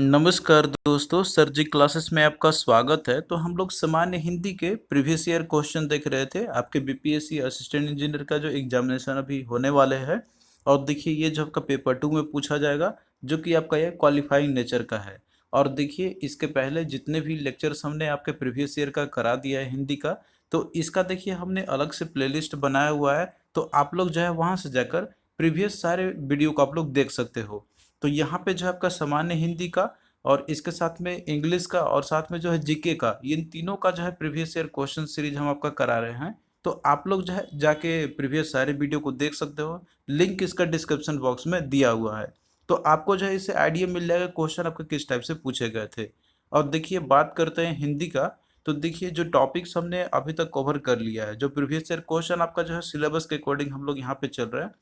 नमस्कार दोस्तों, सर जी क्लासेस में आपका स्वागत है। तो हम लोग सामान्य हिंदी के प्रीवियस ईयर क्वेश्चन देख रहे थे। आपके बीपीएससी असिस्टेंट इंजीनियर का जो एग्जामिनेशन अभी होने वाले हैं। और देखिए ये जो आपका पेपर 2 में पूछा जाएगा, जो कि आपका ये क्वालिफाइंग नेचर का है। और देखिए इसके पहले जितने भी लेक्चर्स हमने आपके प्रीवियस ईयर का करा दिया है हिंदी का, तो इसका देखिए हमने अलग से प्लेलिस्ट बनाया हुआ है। तो आप लोग जो है वहाँ से जाकर प्रीवियस सारे वीडियो को आप लोग देख सकते हो। तो यहाँ पे जो है आपका सामान्य हिंदी का और इसके साथ में इंग्लिश का और साथ में जो है जीके का, इन तीनों का जो है प्रीवियस ईयर क्वेश्चन सीरीज हम आपका करा रहे हैं। तो आप लोग जो है जाके प्रीवियस सारे वीडियो को देख सकते हो। लिंक इसका डिस्क्रिप्शन बॉक्स में दिया हुआ है। तो आपको जो है इससे आइडिया मिल जाएगा क्वेश्चन आपके किस टाइप से पूछे गए थे। और देखिए बात करते हैं हिंदी का। तो देखिए जो टॉपिक्स हमने अभी तक कवर कर लिया है, जो प्रीवियस ईयर क्वेश्चन आपका जो है सिलेबस के अकॉर्डिंग हम लोग यहाँ पे चल रहे हैं।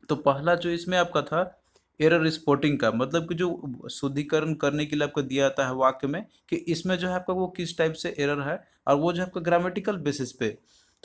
तो पहला जो इसमें आपका था एरर स्पॉटिंग का, मतलब कि जो शुद्धिकरण करने के लिए आपको दिया जाता है वाक्य में कि इसमें जो है आपका वो किस टाइप से एरर है, और वो जो आपका ग्रामेटिकल बेसिस पे।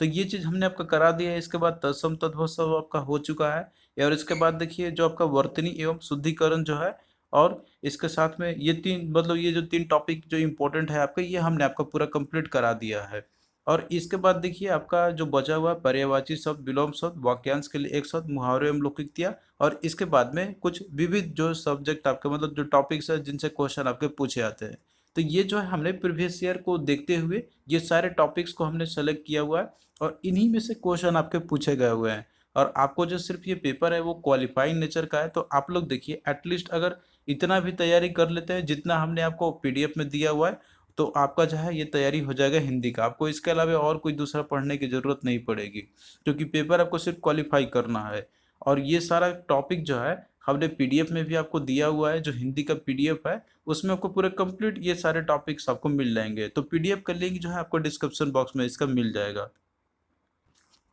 तो ये चीज़ हमने आपका करा दिया है। इसके बाद तत्सम तद्भव सब आपका हो चुका है। और इसके बाद देखिए जो आपका वर्तनी एवं शुद्धिकरण जो है, और इसके साथ में ये तीन, मतलब ये जो तीन टॉपिक जो इम्पोर्टेंट है आपका, ये हमने आपका पूरा कंप्लीट करा दिया है। और इसके बाद देखिए आपका जो बचा हुआ पर्यायवाची शब्द, विलोम शब्द, वाक्यांश के लिए एक शब्द, मुहावरे एवं लोकोक्तियाँ, और इसके बाद में कुछ विविध जो सब्जेक्ट आपके, मतलब जो टॉपिक्स है जिनसे क्वेश्चन आपके पूछे आते हैं। तो ये जो है हमने प्रीवियस ईयर को देखते हुए ये सारे टॉपिक्स को हमने सेलेक्ट किया हुआ है, और इन्हीं में से क्वेश्चन आपके पूछे गए हुए हैं। और आपको जो सिर्फ ये पेपर है वो क्वालिफाइंग नेचर का है। तो आप लोग देखिए एटलीस्ट अगर इतना भी तैयारी कर लेते हैं जितना हमने आपको पीडीएफ में दिया हुआ है, तो आपका जो है ये तैयारी हो जाएगा हिंदी का। आपको इसके अलावा और कोई दूसरा पढ़ने की ज़रूरत नहीं पड़ेगी, क्योंकि पेपर आपको सिर्फ क्वालिफाई करना है। और ये सारा टॉपिक जो है हमने पीडीएफ में भी आपको दिया हुआ है। जो हिंदी का पीडीएफ है उसमें आपको पूरे कंप्लीट ये सारे टॉपिक्स आपको मिल जाएंगे। तो पीडीएफ का लिंक जो है आपको डिस्क्रिप्शन बॉक्स में इसका मिल जाएगा।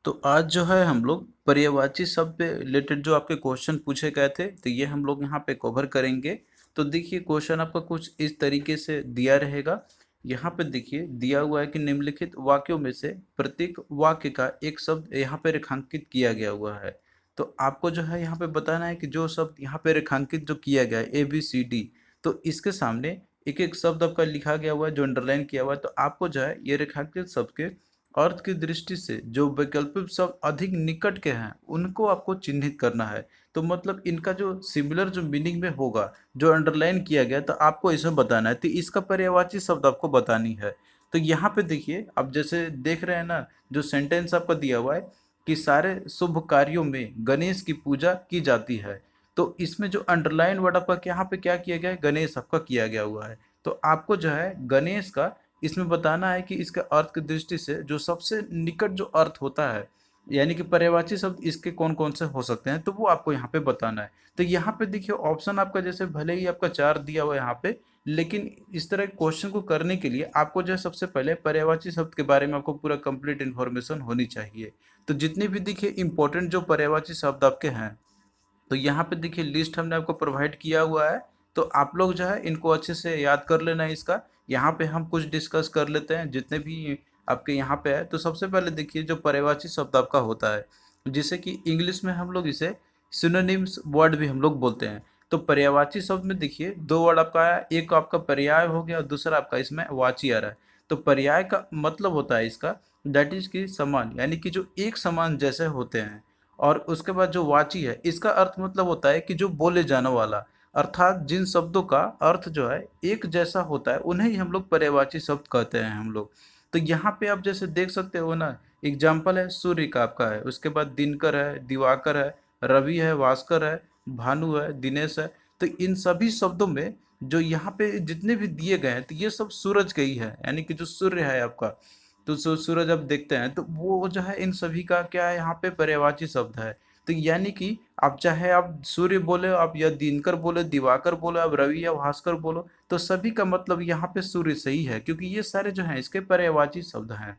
तो आज जो है हम लोग पर्यायवाची शब्द पे रिलेटेड जो आपके क्वेश्चन पूछे गए थे, तो ये हम लोग यहाँ पे कवर करेंगे। तो देखिए क्वेश्चन आपका कुछ इस तरीके से दिया रहेगा। यहाँ पे देखिए दिया हुआ है कि निम्नलिखित वाक्यों में से प्रत्येक वाक्य का एक शब्द यहाँ पे रेखांकित किया गया हुआ है। तो आपको जो है यहाँ पे बताना है कि जो शब्द यहाँ पे रेखांकित जो किया गया है ABCD, तो इसके सामने एक एक शब्द आपका लिखा गया हुआ है जो अंडरलाइन किया हुआ है। तो आपको जो है ये रेखांकित शब्द के अर्थ की दृष्टि से जो वैकल्पिक शब्द अधिक निकट के हैं उनको आपको चिन्हित करना है। तो मतलब इनका जो सिमिलर जो मीनिंग में होगा, जो अंडरलाइन किया गया, तो आपको इसमें बताना है। तो इसका पर्यायवाची शब्द आपको बतानी है। तो यहाँ पे देखिए आप जैसे देख रहे हैं ना, जो सेंटेंस आपका दिया हुआ है कि सारे शुभ कार्यों में गणेश की पूजा की जाती है। तो इसमें जो अंडरलाइन वर्ड आपका यहाँ पे क्या किया गया है, गणेश आपका किया गया हुआ है। तो आपको जो है गणेश का इसमें बताना है कि इसके अर्थ की दृष्टि से जो सबसे निकट जो अर्थ होता है, यानी कि पर्यायवाची शब्द इसके कौन कौन से हो सकते हैं, तो वो आपको यहाँ पे बताना है। तो यहाँ पे देखिए ऑप्शन आपका जैसे भले ही आपका 4 दिया हुआ है यहाँ पे, लेकिन इस तरह के क्वेश्चन को करने के लिए आपको जो है सबसे पहले पर्यायवाची शब्द के बारे में आपको पूरा कंप्लीट इन्फॉर्मेशन होनी चाहिए। तो जितने भी देखिए इंपॉर्टेंट जो पर्यायवाची शब्द आपके हैं, तो यहाँ पे देखिए लिस्ट हमने आपको प्रोवाइड किया हुआ है। तो आप लोग जो है इनको अच्छे से याद कर लेना है इसका। यहाँ पे हम कुछ डिस्कस कर लेते हैं जितने भी आपके यहाँ पे है। तो सबसे पहले देखिए जो पर्यायवाची शब्द आपका होता है, जिसे कि इंग्लिश में हम लोग इसे सिनोनिम्स वर्ड भी हम लोग बोलते हैं। तो पर्यायवाची शब्द में देखिए दो वर्ड आपका आया, एक आपका पर्याय हो गया और दूसरा आपका इसमें वाची आ रहा है। तो पर्याय का मतलब होता है इसका दैट इज की समान, यानी कि जो एक समान जैसे होते हैं। और उसके बाद जो वाची है इसका अर्थ मतलब होता है कि जो बोले जाने वाला, अर्थात जिन शब्दों का अर्थ जो है एक जैसा होता है उन्हें ही हम लोग पर्यायवाची शब्द कहते हैं हम लोग। तो यहाँ पे आप जैसे देख सकते हो ना, एग्जाम्पल है सूर्य का आपका है, उसके बाद दिनकर है, दिवाकर है, रवि है, भास्कर है, भानु है, दिनेश है। तो इन सभी शब्दों में जो यहाँ पे जितने भी दिए गए हैं, तो ये सब सूरज के ही है, यानी कि जो सूर्य है आपका। तो सूरज आप देखते हैं तो वो जो है इन सभी का क्या है, यहाँ पे पर्यायवाची शब्द है। तो यानी कि आप चाहे आप सूर्य बोले, आप या दिनकर बोले, दिवाकर बोले, आप रवि या भास्कर बोलो, तो सभी का मतलब यहाँ पे सूर्य सही है, क्योंकि ये सारे जो हैं इसके पर्यायवाची शब्द हैं।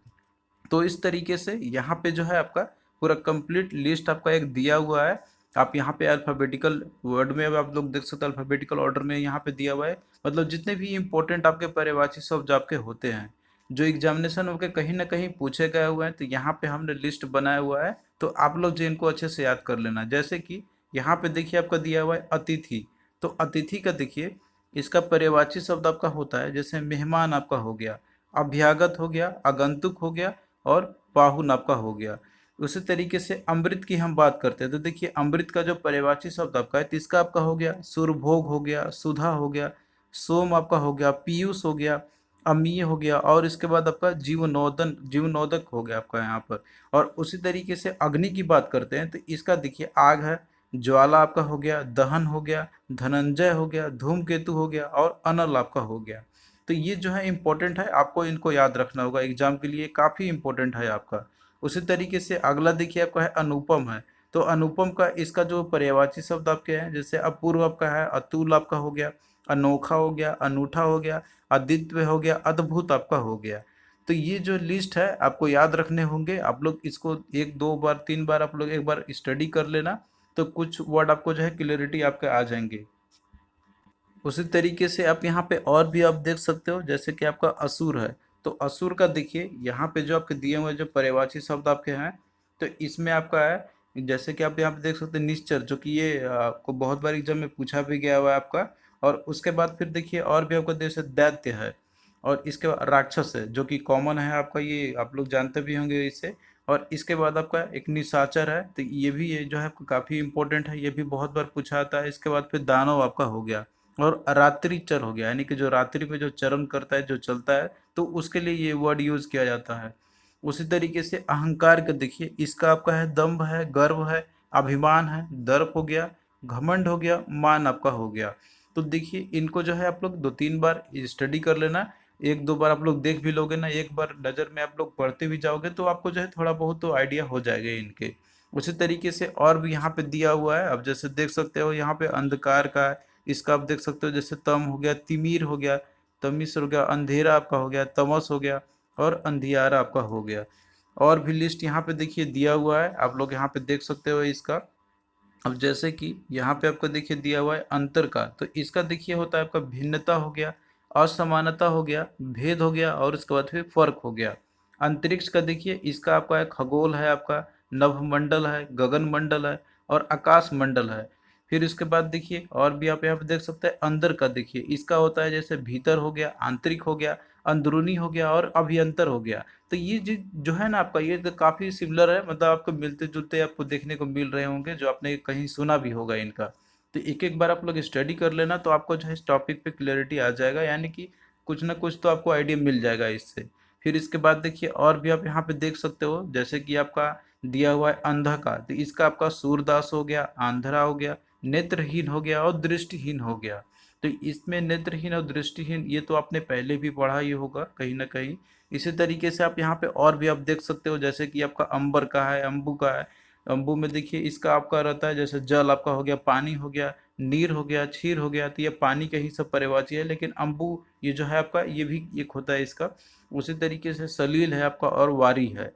तो इस तरीके से यहाँ पे जो है आपका पूरा कंप्लीट लिस्ट आपका एक दिया हुआ है। आप यहाँ पे अल्फ़ाबेटिकल वर्ड में अब आप लोग देख सकते हो, अल्फ़ाबेटिकल ऑर्डर में यहाँ पे दिया हुआ है। मतलब जितने भी इंपॉर्टेंट आपके पर्यायवाची शब्द आपके होते हैं, जो एग्जामिनेशन होकर कहीं ना कहीं पूछे गए हुए हैं, तो यहाँ पे हमने लिस्ट बनाया हुआ है। तो आप लोग जो इनको अच्छे से याद कर लेना। जैसे कि यहाँ पे देखिए आपका दिया हुआ है अतिथि। तो अतिथि का देखिए इसका पर्यायवाची शब्द आपका होता है, जैसे मेहमान आपका हो गया, अभ्यागत हो गया, आगंतुक हो गया और पाहुन आपका हो गया। उसी तरीके से अमृत की हम बात करते हैं तो देखिए अमृत का जो पर्यायवाची शब्द आपका है, तिसका आपका हो गया सुरभोग हो गया, सुधा हो गया, सोम आपका हो गया, पीयूष हो गया, अमीय हो गया और इसके बाद आपका जीवनोदन जीवनोदक हो गया आपका यहाँ पर। और उसी तरीके से अग्नि की बात करते हैं तो इसका देखिए आग है, ज्वाला आपका हो गया, दहन हो गया, धनंजय हो गया, धूमकेतु हो गया और अनल आपका हो गया। तो ये जो है इंपॉर्टेंट है, आपको इनको याद रखना होगा, एग्जाम के लिए काफ़ी इंपॉर्टेंट है आपका। उसी तरीके से अगला देखिए आपका है अनुपम है। तो अनुपम का इसका जो पर्यायवाची शब्द आपके हैं, जैसे अपूर्व आपका है, अतुल आपका हो गया, अनोखा हो गया, अनूठा हो गया, अद्वितीय हो गया, अद्भुत आपका हो गया। तो ये जो लिस्ट है आपको याद रखने होंगे, आप लोग इसको एक दो बार तीन बार आप लोग एक बार स्टडी कर लेना, तो कुछ वर्ड आपको जो है क्लियरिटी आपके आ जाएंगे। उसी तरीके से आप यहाँ पे और भी आप देख सकते हो, जैसे कि आपका असुर है। तो असुर का देखिए यहाँ पे जो आपके दिए हुए जो पर्यायवाची शब्द आपके हैं, तो इसमें आपका है, जैसे कि आप यहाँ पे देख सकते हैं निश्चर, जो कि ये आपको बहुत बार एग्जाम में पूछा भी गया हुआ है आपका। और उसके बाद फिर देखिए और भी आपका जैसे दैत्य है, और इसके बाद राक्षस है जो कि कॉमन है आपका, ये आप लोग जानते भी होंगे इसे। और इसके बाद आपका एक निशाचर है, तो ये जो है काफ़ी इंपॉर्टेंट है, ये भी बहुत बार पूछा आता है। इसके बाद फिर दानव आपका हो गया, और रात्रि चर हो गया, यानी कि जो रात्रि में जो चरण करता है, जो चलता है, तो उसके लिए ये वर्ड यूज किया जाता है। उसी तरीके से अहंकार का देखिए, इसका आपका है दंभ है, गर्व है, अभिमान है, दर्प हो गया, घमंड हो गया, मान आपका हो गया। तो देखिए इनको जो है आप लोग दो तीन बार स्टडी कर लेना, एक दो बार आप लोग देख भी लोगे ना, एक बार नज़र में आप लोग पढ़ते भी जाओगे तो आपको जो है थोड़ा बहुत तो आइडिया हो जाएगा इनके। उसी तरीके से और भी यहाँ पे दिया हुआ है, अब जैसे देख सकते हो यहाँ पे अंधकार का है, इसका आप देख सकते हो, जैसे तम हो गया, तिमिर हो गया, तमिस हो गया, अंधेरा आपका हो गया, तमस हो गया और अंधियारा आपका हो गया। और भी लिस्ट यहाँ पे देखिए दिया हुआ है, आप लोग यहाँ पे देख सकते हो इसका। अब जैसे कि यहाँ पे आपको देखिए दिया हुआ है अंतर का, तो इसका देखिए होता है आपका भिन्नता हो गया, असमानता हो गया, भेद हो गया और उसके बाद फिर फर्क हो गया। अंतरिक्ष का देखिए, इसका आपका है खगोल है, आपका नभमंडल है, गगन मंडल है और आकाश मंडल है। फिर इसके बाद देखिए और भी आप यहाँ पे देख सकते हैं अंदर का, देखिए इसका होता है जैसे भीतर हो गया, आंतरिक हो गया, अंदरूनी हो गया और अभ्यंतर हो गया। तो ये जो है ना आपका, ये तो काफ़ी सिमिलर है, मतलब आपको मिलते जुलते आपको देखने को मिल रहे होंगे, जो आपने कहीं सुना भी होगा इनका। तो एक एक बार आप लोग स्टडी कर लेना, तो आपको जो है इस टॉपिक पे क्लैरिटी आ जाएगा, यानी कि कुछ ना कुछ तो आपको आइडिया मिल जाएगा इससे। फिर इसके बाद देखिए और भी आप यहाँ पे देख सकते हो, जैसे कि आपका दिया हुआ है अंधा का, तो इसका आपका सूरदास हो गया, आंधरा हो गया, नेत्रहीन हो गया और दृष्टिहीन हो गया। तो इसमें नेत्रहीन और दृष्टिहीन ये तो आपने पहले भी पढ़ा ही होगा कहीं ना कहीं। इसी तरीके से आप यहाँ पे और भी आप देख सकते हो, जैसे कि आपका अंबर का है, अम्बु का है। अम्बु में देखिए इसका आपका रहता है जैसे जल आपका हो गया, पानी हो गया, नीर हो गया, क्षीर हो गया, तो ये पानी के ही सब पर्यायवाची है। लेकिन अम्बु ये जो है आपका, ये भी एक होता है इसका। उसी तरीके से सलील है आपका और वारी है।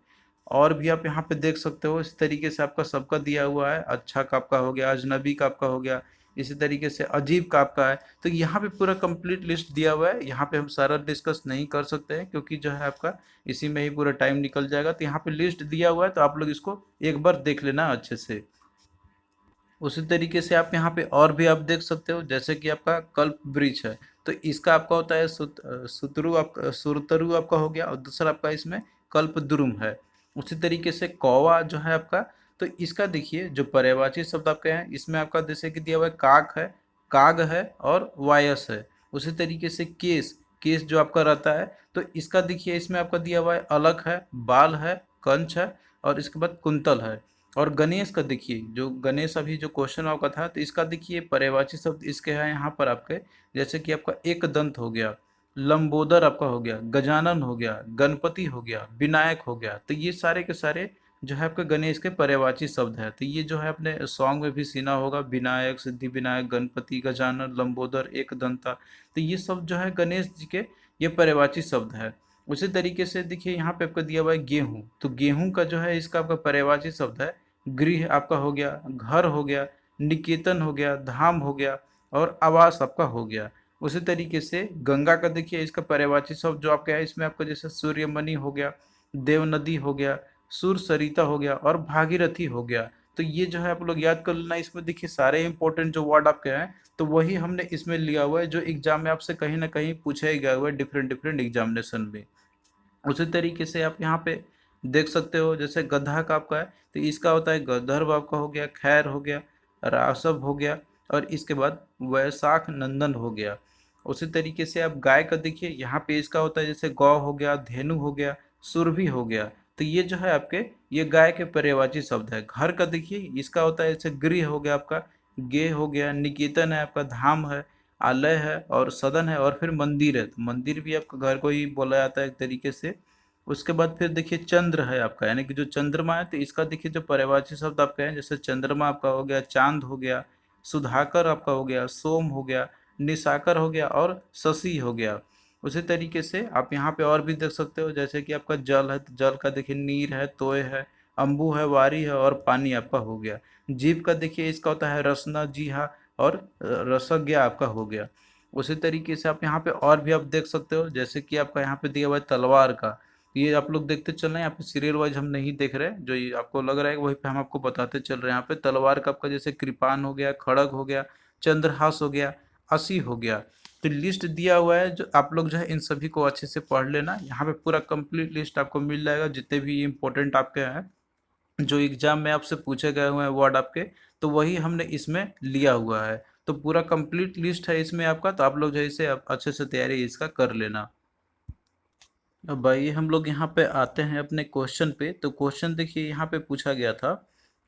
और भी आप यहाँ पे देख सकते हो, इस तरीके से आपका सबका दिया हुआ है, अच्छा का आपका हो गया, अजनबी का आपका हो गया, इसी तरीके से अजीब का आपका है। तो यहाँ पे पूरा कंप्लीट लिस्ट दिया हुआ है, यहाँ पे हम सारा डिस्कस नहीं कर सकते हैं क्योंकि जो है आपका इसी में ही पूरा टाइम निकल जाएगा। तो यहाँ पे लिस्ट दिया हुआ है, तो आप लोग इसको एक बार देख लेना अच्छे से। उसी तरीके से आप यहाँ पे और भी आप देख सकते हो, जैसे कि आपका कल्प वृक्ष है, तो इसका आपका होता है सुतरु, आपका सुरतरु आपका हो गया, और दूसरा आपका इसमें कल्प द्रुम है। उसी तरीके से कौवा जो है आपका, तो इसका देखिए जो पर्यायवाची शब्द आपके हैं, इसमें आपका जैसे कि दिया हुआ है काक है, काग है और वायस है। उसी तरीके से केस, केस जो आपका रहता है, तो इसका देखिए इसमें आपका दिया हुआ है अलख है, बाल है, कंच है और इसके बाद कुंतल है। और गणेश का देखिए, जो गणेश अभी जो क्वेश्चन आपका था, तो इसका देखिए पर्यायवाची शब्द इसके हैं यहाँ पर आपके, जैसे कि आपका एक दंत हो गया, लंबोदर आपका हो गया, गजानन हो गया, गणपति हो गया, विनायक हो गया। तो ये सारे के सारे जो है आपके गणेश के पर्यायवाची शब्द है। तो ये जो है अपने सॉन्ग में भी सुना होगा, विनायक, सिद्धि विनायक, गणपति, गजानन, लंबोदर, एक दंता। तो ये सब जो है गणेश जी के ये पर्यायवाची शब्द है। उसी तरीके से देखिए यहाँ पे आपका दिया हुआ है गेहूँ, तो गेहूँ का जो है इसका आपका पर्यायवाची शब्द है गृह आपका हो गया, घर हो गया, निकेतन हो गया, धाम हो गया और आवास आपका हो गया। उसी तरीके से गंगा का देखिए इसका पर्यायवाची शब्द जो आपका है, इसमें आपका जैसे सूर्यमणि हो गया, देव नदी हो गया, सुर सरिता हो गया और भागीरथी हो गया। तो ये जो है आप लोग याद कर लेना। इसमें देखिए सारे इंपॉर्टेंट जो वर्ड आपके हैं तो वही हमने इसमें लिया हुआ है, जो एग्जाम में आपसे कहीं ना कहीं पूछा ही गया हुआ है डिफरेंट डिफरेंट एग्जामिनेशन में। उसी तरीके से आप यहाँ पे देख सकते हो, जैसे गधा का आपका है तो इसका होता है गंधर्व आपका हो गया, खैर हो गया, रासव हो गया, और इसके बाद वैशाख नंदन हो गया। उसी तरीके से आप गाय का देखिए, यहाँ पे इसका होता है जैसे गौ हो गया, धेनु हो गया, सुरभि हो गया। तो ये जो है आपके ये गाय के पर्यायवाची शब्द है। घर का देखिए इसका होता है जैसे गृह हो गया आपका, गे हो गया, निकेतन है आपका, धाम है, आलय है, और सदन है, और फिर मंदिर है। तो मंदिर भी आपका घर को ही बोला जाता है एक तरीके से। उसके बाद फिर देखिए चंद्र है आपका, यानी कि जो चंद्रमा है तो इसका देखिए जो पर्यायवाची शब्द आपका है, जैसे चंद्रमा आपका हो गया, चांद हो गया, सुधाकर आपका हो गया, सोम हो गया, निशाकर हो गया, और शशि हो गया। उसी तरीके से आप यहाँ पे और भी देख सकते हो, जैसे कि आपका जल है तो जल का देखिए नीर है, तोय है, अम्बु है, वारी है, और पानी आपका हो गया। जीव का देखिए इसका होता है रसना, जीहा, और रसज्ञा आपका हो गया। उसी तरीके से आप यहाँ पे और भी आप देख सकते हो, जैसे कि आपका यहाँ पे दिया हुआ है तलवार का। ये आप लोग देखते चल रहे हैं, यहाँ पे सीरियल वाइज हम नहीं देख रहे हैं, जो ये आपको लग रहा है वही पे हम आपको बताते चल रहे हैं। यहाँ पे तलवार का आपका जैसे कृपान हो गया, खड़ग हो गया, चंद्रहास हो गया, असी हो गया। तो लिस्ट दिया हुआ है, जो आप लोग जो है इन सभी को अच्छे से पढ़ लेना। यहाँ पे पूरा कंप्लीट लिस्ट आपको मिल जाएगा, जितने भी इंपॉर्टेंट आपके हैं जो एग्जाम में आपसे पूछे गए हुए हैं वर्ड आपके, तो वही हमने इसमें लिया हुआ है। तो पूरा कंप्लीट लिस्ट है इसमें आपका, तो आप लोग जो है इसे अच्छे से तैयारी इसका कर लेना। अब आइए हम लोग यहाँ पे आते हैं अपने क्वेश्चन पे। तो क्वेश्चन देखिए यहाँ पे पूछा गया था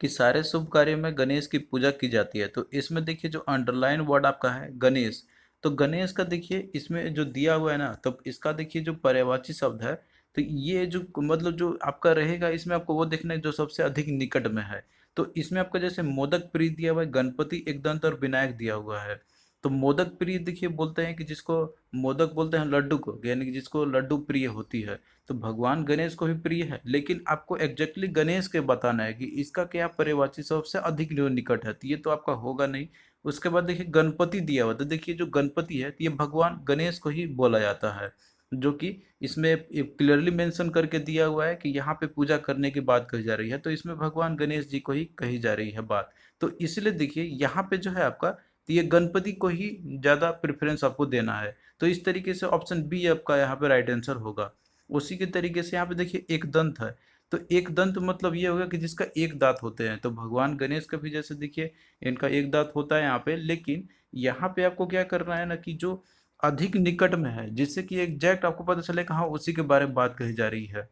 कि सारे शुभ कार्य में गणेश की पूजा की जाती है। तो इसमें देखिए जो अंडरलाइन वर्ड आपका है गणेश, तो गणेश का देखिए इसमें जो दिया हुआ है ना, तो इसका देखिए जो पर्यायवाची शब्द है, तो ये जो मतलब जो आपका रहेगा इसमें आपको वो देखना है जो सबसे अधिक निकट में है। तो इसमें आपका जैसे मोदक प्रिय दिया हुआ है, गणपति, एकदंत और विनायक दिया हुआ है। तो मोदक प्रिय देखिए बोलते हैं कि जिसको मोदक बोलते हैं लड्डू को, यानी कि जिसको लड्डू प्रिय होती है। तो भगवान गणेश को भी प्रिय है, लेकिन आपको एग्जैक्टली गणेश के बताना है कि इसका क्या पर्यायवाची सबसे अधिक जो निकट है, तो ये तो आपका होगा नहीं। उसके बाद देखिए गणपति दिया हुआ, तो देखिए जो गणपति है तो ये भगवान गणेश को ही बोला जाता है, जो कि इसमें क्लियरली मेंशन करके दिया हुआ है कि यहाँ पे पूजा करने की बात कही जा रही है, तो इसमें भगवान गणेश जी को ही कही जा रही है बात। तो इसलिए देखिए यहाँ पे जो है आपका, तो ये गणपति को ही ज़्यादा प्रेफरेंस आपको देना है। तो इस तरीके से ऑप्शन बी आपका यहाँ पे राइट आंसर होगा। उसी के तरीके से यहाँ पे देखिए एक दंत है, तो एक दंत मतलब ये होगा कि जिसका एक दांत होते हैं। तो भगवान गणेश का भी जैसे देखिए इनका एक दांत होता है यहाँ पे, लेकिन यहाँ पे आपको क्या करना है ना कि जो अधिक निकट में है, जिससे कि एग्जैक्ट आपको पता चले कहाँ उसी के बारे में बात कही जा रही है।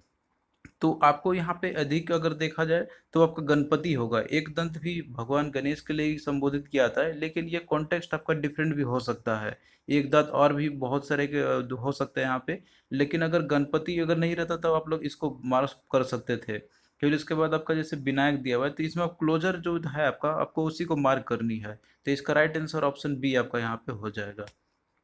तो आपको यहाँ पे अधिक अगर देखा जाए तो आपका गणपति होगा। एक दंत भी भगवान गणेश के लिए ही संबोधित किया जाता है, लेकिन ये कॉन्टेक्स्ट आपका डिफरेंट भी हो सकता है। एक दांत और भी बहुत सारे के हो सकते हैं यहाँ पे, लेकिन अगर गणपति अगर नहीं रहता तो आप लोग इसको मार्क कर सकते थे। फिर इसके बाद आपका जैसे विनायक दिया हुआ है, तो इसमें आप क्लोजर जो है आपका, आपको उसी को मार्क करनी है। तो इसका राइट आंसर ऑप्शन बी आपका यहाँ पे हो जाएगा।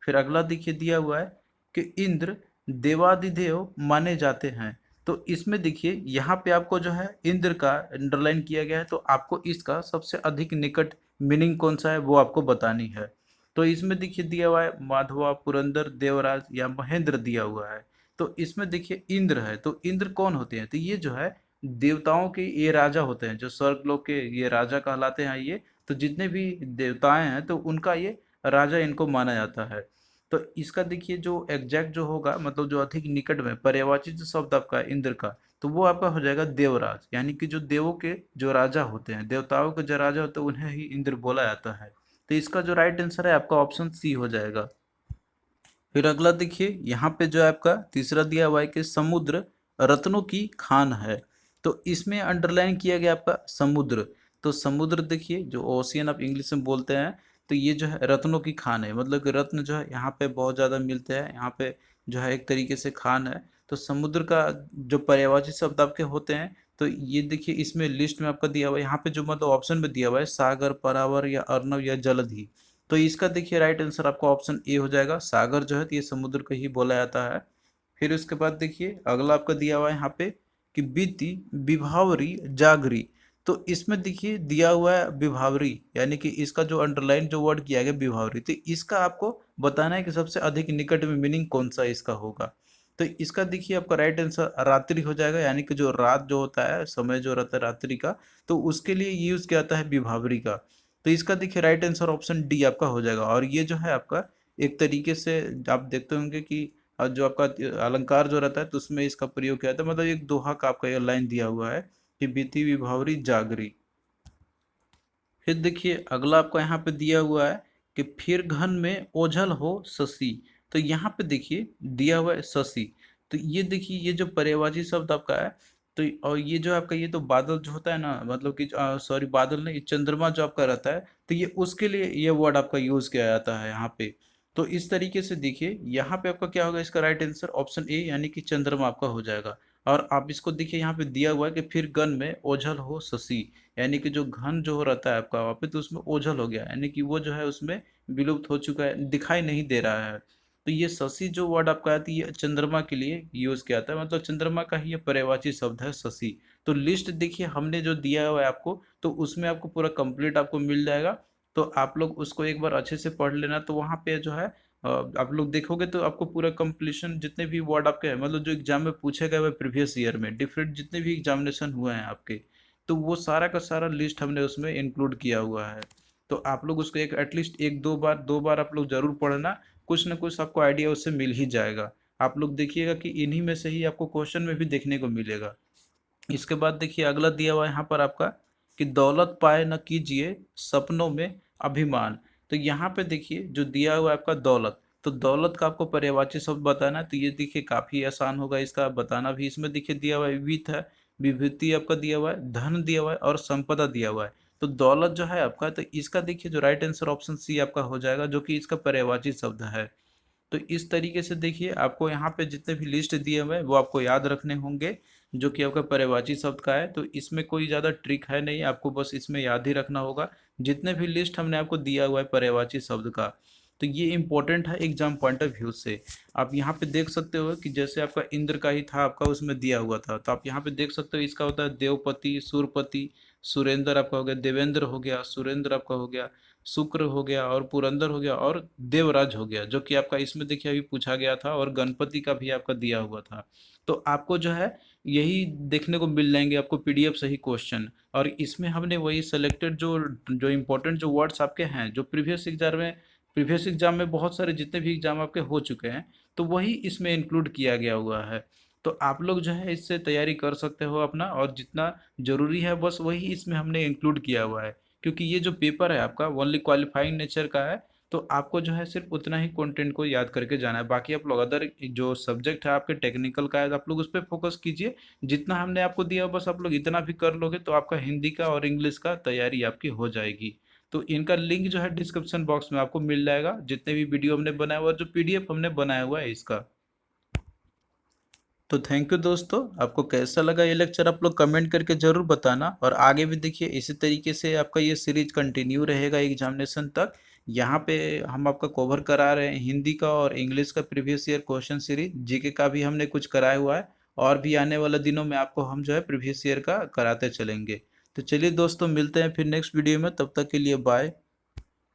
फिर अगला देखिए दिया हुआ है कि इंद्र देवादिदेव माने जाते हैं। तो इसमें देखिए यहाँ पे आपको जो है इंद्र का अंडरलाइन किया गया है, तो आपको इसका सबसे अधिक निकट मीनिंग कौन सा है वो आपको बतानी है। तो इसमें देखिए दिया हुआ है माधवा, पुरंदर, देवराज या महेंद्र दिया हुआ है। तो इसमें देखिए इंद्र है, तो इंद्र कौन होते हैं, तो ये जो है देवताओं के ये राजा होते हैं, जो स्वर्गलोक के ये राजा कहलाते हैं ये। तो जितने भी देवताएं हैं तो उनका ये राजा इनको माना जाता है। तो इसका देखिए जो एग्जैक्ट जो होगा, मतलब जो अधिक निकट में पर्यायवाची जो शब्द आपका है इंद्र का, तो वो आपका हो जाएगा देवराज, यानी कि जो देवों के जो राजा होते हैं, देवताओं के जो राजा होते हैं उन्हें ही इंद्र बोला जाता है। तो इसका जो राइट आंसर है आपका ऑप्शन सी हो जाएगा। फिर अगला देखिए यहाँ पे जो है आपका तीसरा दिया हुआ है कि समुद्र रत्नों की खान है। तो इसमें अंडरलाइन किया गया आपका समुद्र। तो समुद्र देखिए जो ओशियन आप इंग्लिश में बोलते हैं, तो ये जो है रत्नों की खान है, मतलब कि रत्न जो है यहाँ पे बहुत ज़्यादा मिलते हैं, यहाँ पे जो है एक तरीके से खान है। तो समुद्र का जो पर्यायवाची शब्द आपके होते हैं, तो ये देखिए इसमें लिस्ट में आपका दिया हुआ है, यहाँ पे जो मतलब ऑप्शन में दिया हुआ है सागर, परावर या अर्णव या जलधि। तो इसका देखिए राइट आंसर आपका ऑप्शन ए हो जाएगा। सागर जो है तो ये समुद्र को ही बोला जाता है। फिर उसके बाद देखिए अगला आपका दिया हुआ है यहाँ पे कि बीती विभावरी जागरी। तो इसमें देखिए दिया हुआ है विभावरी, यानी कि इसका जो अंडरलाइन जो वर्ड किया गया विभावरी, तो इसका आपको बताना है कि सबसे अधिक निकट में मीनिंग कौन सा इसका होगा। तो इसका देखिए आपका राइट आंसर रात्रि हो जाएगा, यानी कि जो रात जो होता है, समय जो रहता है रात्रि का, तो उसके लिए यूज किया जाता है विभावरी का। तो इसका देखिए राइट आंसर ऑप्शन डी आपका हो जाएगा। और ये जो है आपका एक तरीके से आप देखते होंगे कि जो आपका अलंकार जो रहता है तो उसमें इसका प्रयोग किया जाता है, मतलब एक दोहा का आपका ये लाइन दिया हुआ है कि बीती विभावरी जागरी। फिर देखिए अगला आपका यहाँ पे दिया हुआ है कि फिर घन में ओझल हो शशि। तो यहाँ पे देखिए दिया हुआ है शशि। तो ये देखिए ये जो पर्यायवाची शब्द आपका है, तो और ये जो आपका ये तो बादल जो होता है ना, मतलब कि सॉरी बादल नहीं, चंद्रमा जो आपका रहता है, तो ये उसके लिए ये वर्ड आपका यूज किया जाता है यहाँ पे। तो इस तरीके से देखिए यहाँ पे आपका क्या होगा, इसका राइट आंसर ऑप्शन ए यानी कि चंद्रमा आपका हो जाएगा। और आप इसको देखिए यहाँ पे दिया हुआ है कि फिर गन में ओझल हो शशि, यानी कि जो घन जो रहता है आपका वहाँ पे, तो उसमें ओझल हो गया, यानी कि वो जो है उसमें विलुप्त हो चुका है, दिखाई नहीं दे रहा है। तो ये शशि जो वर्ड आपका है, तो ये चंद्रमा के लिए यूज किया जाता है, मतलब चंद्रमा का ही ये पर्यायवाची शब्द है शशि। तो लिस्ट देखिए हमने जो दिया हुआ है आपको, तो उसमें आपको पूरा कंप्लीट आपको मिल जाएगा। तो आप लोग उसको एक बार अच्छे से पढ़ लेना, तो वहाँ पे जो है आप लोग देखोगे तो आपको पूरा कंप्लीशन जितने भी वर्ड आपके हैं, मतलब जो एग्जाम में पूछे गए हुए प्रीवियस ईयर में डिफरेंट जितने भी एग्जामिनेशन हुए हैं आपके, तो वो सारा का सारा लिस्ट हमने उसमें इंक्लूड किया हुआ है। तो आप लोग उसको एक एटलीस्ट एक दो बार आप लोग जरूर पढ़ना, कुछ ना कुछ आपको आइडिया उससे मिल ही जाएगा। आप लोग देखिएगा कि इन्हीं में से ही आपको क्वेश्चन में भी देखने को मिलेगा। इसके बाद देखिए अगला दिया हुआ है यहाँ पर आपका कि दौलत पाए न कीजिए सपनों में अभिमान। तो यहाँ पे देखिए जो दिया हुआ है आपका दौलत, तो दौलत का आपको पर्यायवाची शब्द बताना है, तो ये देखिए काफी आसान होगा इसका बताना भी। इसमें देखिए दिया हुआ है वित्त है, विभूति आपका दिया हुआ है, धन दिया हुआ है और संपदा दिया हुआ है। तो दौलत जो है आपका, तो इसका देखिए जो राइट आंसर ऑप्शन सी आपका हो जाएगा, जो कि इसका पर्यायवाची शब्द है। तो इस तरीके से देखिए आपको यहाँ पे जितने भी लिस्ट दिए हुए हैं वो आपको याद रखने होंगे, जो कि आपका पर्यायवाची शब्द का है। तो इसमें कोई ज़्यादा ट्रिक है नहीं, आपको बस इसमें याद ही रखना होगा जितने भी लिस्ट हमने आपको दिया हुआ है पर्यायवाची शब्द का। तो ये इंपॉर्टेंट है एग्जाम पॉइंट ऑफ व्यू से। आप यहाँ पे देख सकते हो कि जैसे आपका इंद्र का ही था आपका उसमें दिया हुआ था, तो आप यहाँ पे देख सकते हो इसका होता है देवपति, सुरपति, सुरेंद्र आपका हो गया, देवेंद्र हो गया, सुरेंद्र आपका हो गया, शुक्र हो गया और पुरंदर हो गया और देवराज हो गया, जो कि आपका इसमें देखिए अभी पूछा गया था, और गणपति का भी आपका दिया हुआ था। तो आपको जो है यही देखने को मिल जाएंगे आपको पीडीएफ से ही क्वेश्चन। और इसमें हमने वही सेलेक्टेड जो जो इम्पोर्टेंट जो वर्ड्स आपके हैं, जो प्रीवियस एग्जाम में बहुत सारे जितने भी एग्जाम आपके हो चुके हैं, तो वही इसमें इंक्लूड किया गया हुआ है। तो आप लोग जो है इससे तैयारी कर सकते हो अपना, और जितना जरूरी है बस वही इसमें हमने इंक्लूड किया हुआ है। क्योंकि ये जो पेपर है आपका ओनली क्वालिफाइंग नेचर का है, तो आपको जो है सिर्फ उतना ही कंटेंट को याद करके जाना है। बाकी आप लोग अदर जो सब्जेक्ट है आपके टेक्निकल का है, तो आप लोग उस पर फोकस कीजिए। जितना हमने आपको दिया बस आप लोग इतना भी कर लोगे तो आपका हिंदी का और इंग्लिश का तैयारी आपकी हो जाएगी। तो इनका लिंक जो है डिस्क्रिप्शन बॉक्स में आपको मिल जाएगा, जितने भी वीडियो हमने बनाया हुआ और जो पीडीएफ हमने बनाया हुआ है इसका। तो थैंक यू दोस्तों, आपको कैसा लगा ये लेक्चर आप लोग कमेंट करके ज़रूर बताना। और आगे भी देखिए इसी तरीके से आपका ये सीरीज कंटिन्यू रहेगा एग्जामिनेशन तक। यहाँ पे हम आपका कवर करा रहे हैं हिंदी का और इंग्लिश का previous year question series, GK का भी हमने कुछ कराया हुआ है, और भी आने वाले दिनों में आपको हम जो है प्रीवियस ईयर का कराते चलेंगे। तो चलिए दोस्तों मिलते हैं फिर नेक्स्ट वीडियो में, तब तक के लिए बाय।